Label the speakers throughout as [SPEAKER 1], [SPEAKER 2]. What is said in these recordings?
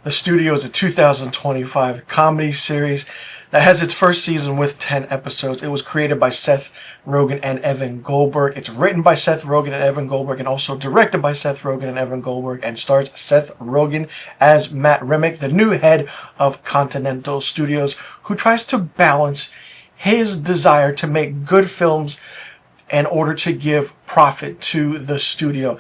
[SPEAKER 1] The Studio is a 2025 comedy series that has its first season with 10 episodes. It was created by Seth Rogen and Evan Goldberg. It's written by Seth Rogen and Evan Goldberg and also directed by Seth Rogen and Evan Goldberg, and stars Seth Rogen as Matt Remick, the new head of Continental Studios, who tries to balance his desire to make good films in order to give profit to the studio.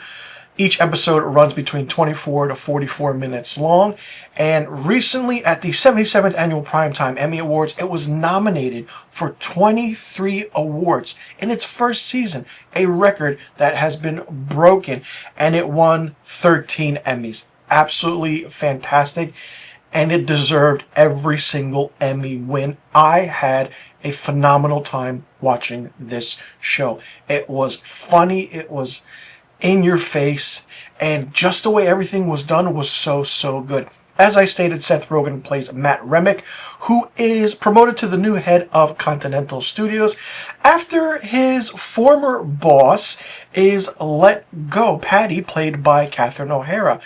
[SPEAKER 1] Each episode runs between 24 to 44 minutes long, and recently at the 77th Annual Primetime Emmy Awards, it was nominated for 23 awards in its first season, a record that has been broken, and it won 13 Emmys. Absolutely fantastic, and it deserved every single Emmy win. I had a phenomenal time watching this show. It was funny, it was in your face, and just the way everything was done was so good. As I stated, Seth Rogen plays Matt Remick, who is promoted to the new head of Continental Studios after his former boss is let go, Patty, played by Catherine O'Hara,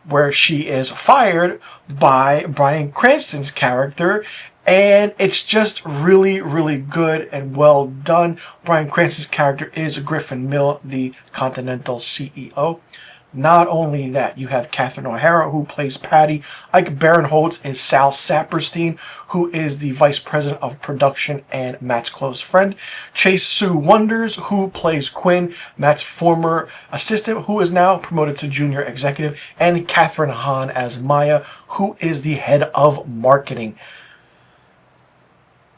[SPEAKER 1] where she is fired by Bryan Cranston's character. And it's just really good and well done. Bryan Cranston's character is Griffin Mill, the Continental CEO. Not only that, you have Catherine O'Hara, who plays Patty. Ike Barinholtz is Sal Saperstein, who is the Vice President of Production and Matt's close friend. Chase Sue Wonders, who plays Quinn, Matt's former assistant, who is now promoted to junior executive. And Catherine Hahn as Maya, who is the head of marketing.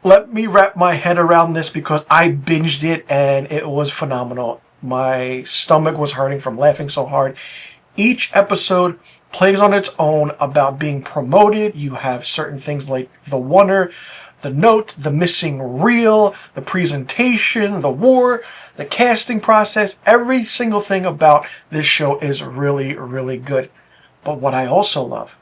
[SPEAKER 1] Let me wrap my head around this because I binged it and it was phenomenal. My stomach was hurting from laughing so hard. Each episode plays on its own about being promoted. You have certain things like the oneer, the note, the missing reel, the presentation, the war, the casting process. Every single thing about this show is really good. But what I also love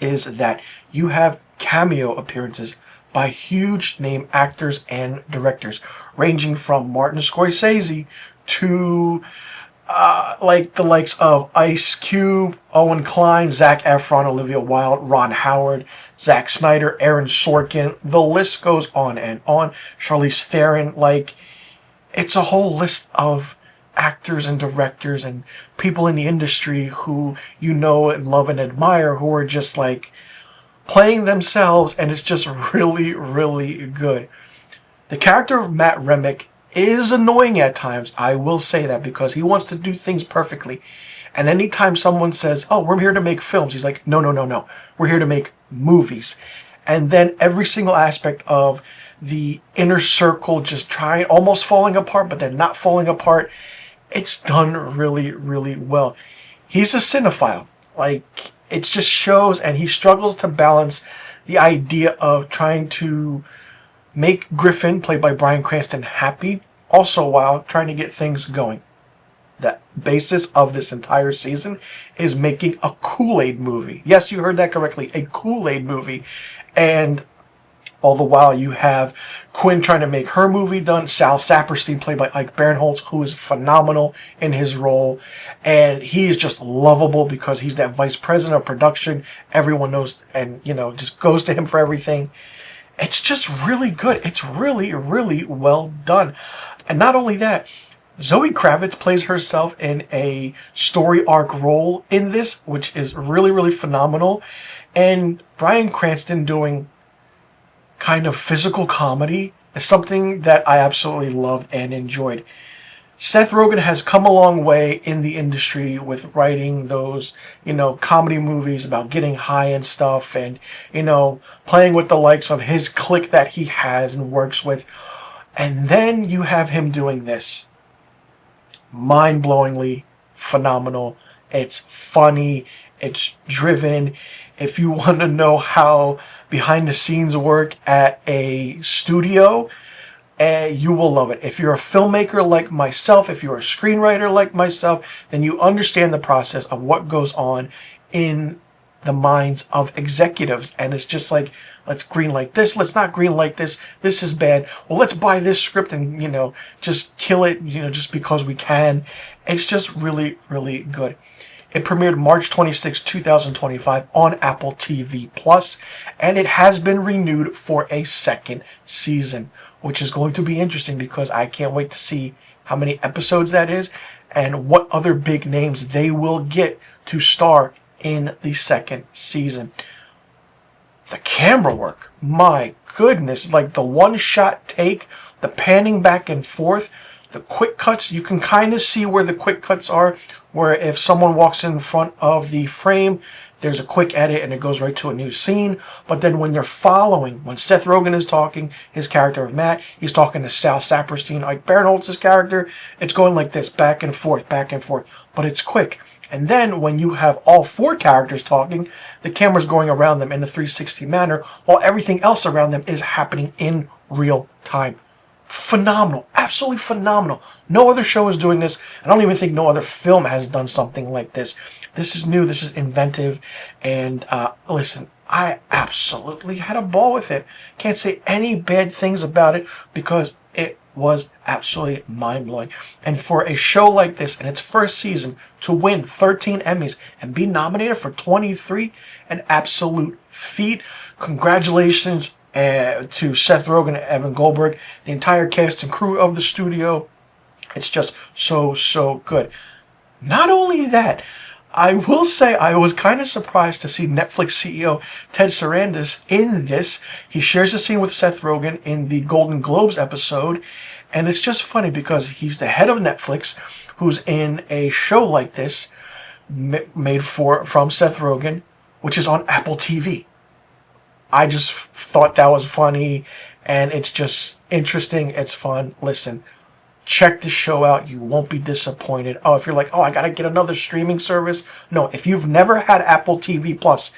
[SPEAKER 1] is that you have cameo appearances by huge name actors and directors, ranging from Martin Scorsese to like the likes of Ice Cube, Owen Klein, Zac Efron, Olivia Wilde, Ron Howard, Zack Snyder, Aaron Sorkin. The list goes on and on. Charlize Theron. Like, it's a whole list of actors and directors and people in the industry who you know and love and admire, who are just like playing themselves, and it's just really good. The character of Matt Remick is annoying at times, I will say that, because he wants to do things perfectly. And anytime someone says, "Oh, we're here to make films," he's like, No. We're here to make movies." And then every single aspect of the inner circle just trying, almost falling apart, but then not falling apart. It's done really well. He's a cinephile. Like, it just shows, and he struggles to balance the idea of trying to make Griffin, played by Bryan Cranston, happy, also while trying to get things going. The basis of this entire season is making a Kool-Aid movie. Yes, you heard that correctly, a Kool-Aid movie. And all the while you have Quinn trying to make her movie done. Sal Saperstein, played by Ike Barinholtz, who is phenomenal in his role. And he is just lovable because he's that vice president of production. Everyone knows and, just goes to him for everything. It's just really good. It's really well done. And not only that, Zoe Kravitz plays herself in a story arc role in this, which is really phenomenal. And Bryan Cranston doing kind of physical comedy is something that I absolutely loved and enjoyed. Seth Rogen has come a long way in the industry with writing those, comedy movies about getting high and stuff, and, playing with the likes of his clique that he has and works with. And then you have him doing this. Mind-blowingly phenomenal. It's funny. It's driven. If you want to know how behind the scenes work at a studio, you will love it. If you're a filmmaker like myself, if you're a screenwriter like myself, then you understand the process of what goes on in the minds of executives. And it's just like, let's greenlight this, let's not greenlight this, this is bad. Well, let's buy this script and, just kill it, just because we can. It's just really good. It premiered March 26, 2025 on Apple TV Plus, and it has been renewed for a second season, which is going to be interesting because I can't wait to see how many episodes that is and what other big names they will get to star in the second season. The camera work, my goodness, like the one-shot take, the panning back and forth, the quick cuts, you can kind of see where the quick cuts are, where if someone walks in front of the frame, there's a quick edit and it goes right to a new scene. But then when they're following, when Seth Rogen is talking, his character of Matt, he's talking to Sal Saperstein, like Barinholtz's character, it's going like this, back and forth, but it's quick. And then when you have all four characters talking, the camera's going around them in a 360 manner, while everything else around them is happening in real time. Phenomenal. Absolutely phenomenal. No other show is doing this. I don't even think no other film has done something like this. This is new. This is inventive. And listen, I absolutely had a ball with it. Can't say any bad things about it because it was absolutely mind-blowing. And for a show like this in its first season to win 13 Emmys and be nominated for 23, an absolute feat. Congratulations to Seth Rogen and Evan Goldberg, the entire cast and crew of the studio. It's just so good. Not only that, I will say I was kind of surprised to see Netflix CEO Ted Sarandos in this. He shares a scene with Seth Rogen in the Golden Globes episode, and it's just funny because he's the head of Netflix who's in a show like this made from Seth Rogen, which is on Apple TV. I just thought that was funny, and it's just interesting. It's fun. Listen, check the show out. You won't be disappointed. Oh, if you're like, oh, I got to get another streaming service. No, if you've never had Apple TV Plus,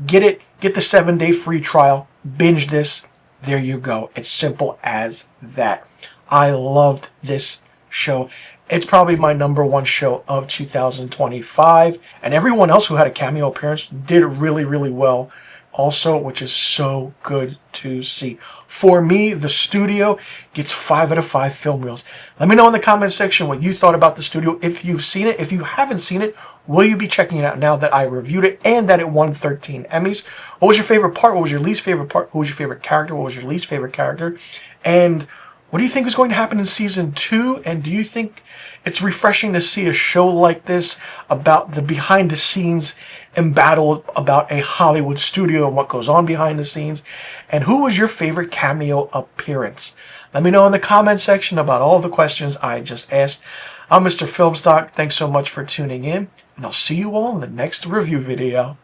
[SPEAKER 1] get it. Get the 7-day free trial. Binge this. There you go. It's simple as that. I loved this show. It's probably my #1 show of 2025. And everyone else who had a cameo appearance did really well also, which is so good to see. For me, the studio gets 5 out of 5 film reels. Let me know in the comment section what you thought about the studio. If you've seen it, if you haven't seen it, will you be checking it out now that I reviewed it and that it won 13 Emmys? What was your favorite part? What was your least favorite part? Who was your favorite character? What was your least favorite character? And what do you think is going to happen in season 2? And do you think it's refreshing to see a show like this about the behind the scenes embattled about a Hollywood studio and what goes on behind the scenes? And who was your favorite cameo appearance? Let me know in the comment section about all the questions I just asked. I'm Mr. Filmstock. Thanks so much for tuning in, and I'll see you all in the next review video.